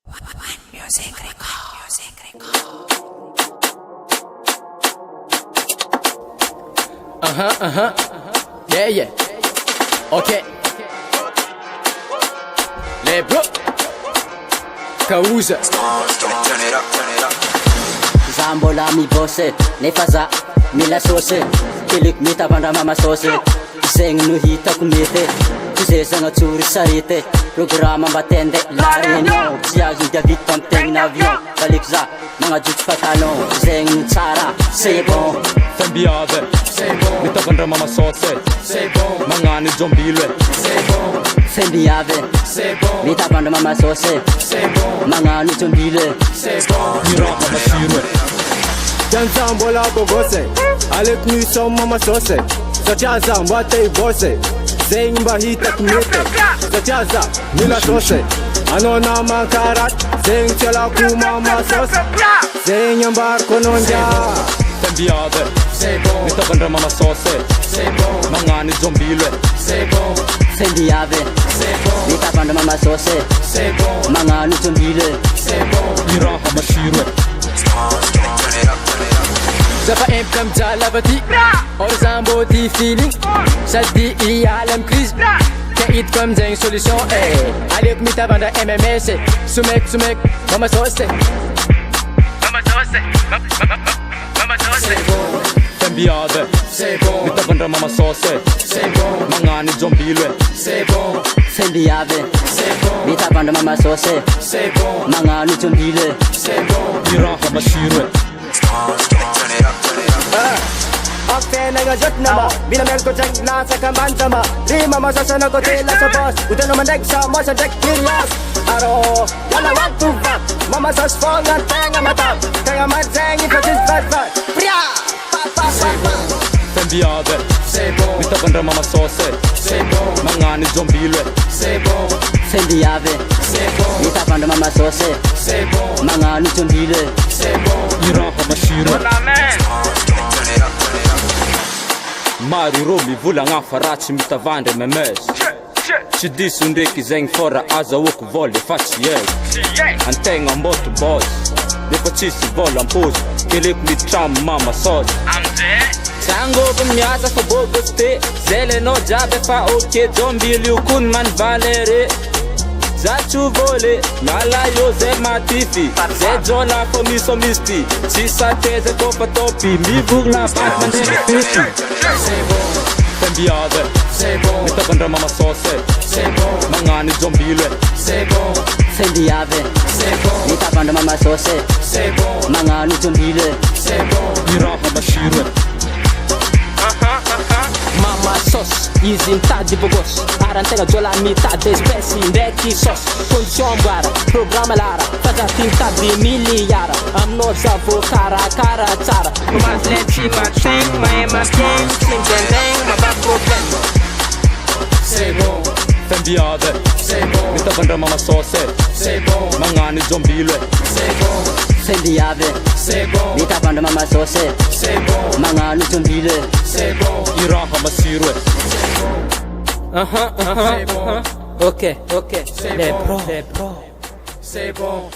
Music record. Yeah. Okay. Les bro. Kauza. Turn it up. Zambola mi bosse, nefaza mila sose, telik mita banda mama sose, zeng no hitako mete, kuzezanga tsuri sarete, programa batende la réunion, siagy diavite amtegna avion, balik za magnajotsy patalon, zeng no tsara, c'est bon. Fembiade, mitavandra mama sose, magnano zombile, Fembiave, mitabanda mama sose, magnano zombile, miraha masire. Janzambola bogose, alek nu som mama sose, Sachaza mbate bose, zeng bahita kumete, Sachaza mila sose, anona makarat, zeng chala ku mama sose, zeng ambar kononja. Fembiade, mitavandra mama sose, magnano zombile, Fembiave, mitabanda mama sose, magnano zombile, miraha masire. Zafa empkam jalabati, or zamboti feeling, sadi ialam crise, kait comme zeng solution, alek mitabanda MMS, sumek, mama sose, Fembiade, mitavandra mama sose, magnano zombile, Fembiave, mitabanda mama sose, magnano zombile, miraha masire. Okte na gajot nama, binamel ko check na sa kamantama, lima masasana ko tila sa boss, uda naman dek sa mo sa dek kilos, aro, wala want to fuck, mama sas phone na tenga matap, kaya matseng ipatis fat, priya, pa. Fembiade, mitavandra mama sose, magnano zombile, Fembiave, mitabanda mama sose, magnano zombile, miraha masire. Maro rô mivolagna fa ratsy mitavandra MMS, tsy diso ndraiky zegny fôra azahoako vola efa tsy ego, antegna mboto boss, nefa tsisy vola ampozy, keleko mitramo mama sosy. Sangovo miasa fa bogoste, zelenao jiaby efa ok, zombily io kony manivalere, zatso vôle, malayo zay matify, zay jola fa misy ty, tsy sateza kofa topy, mivogna baty mandeha pity. Fembiade, mitavandra mama sose, magnano zombile, Fembiave, mitabanda mama sose, magnano zombile, miraha masire. Mama sauce, izy mitady bogos, arantegna jola mitady espèce ndraiky sauce, condition amboara, programme lara, fazaty mitady miliara, aminao zavo karakara tsara, komazy le tsy matsegny, mahay mapiegny, tsy mizendegny, maba problème. Fembiade, mitavandra mama sose, magnano zombile, Fembiave, mitabanda mama sose, magnano zombile, miraha masire. Ok, les pros. C'est bon.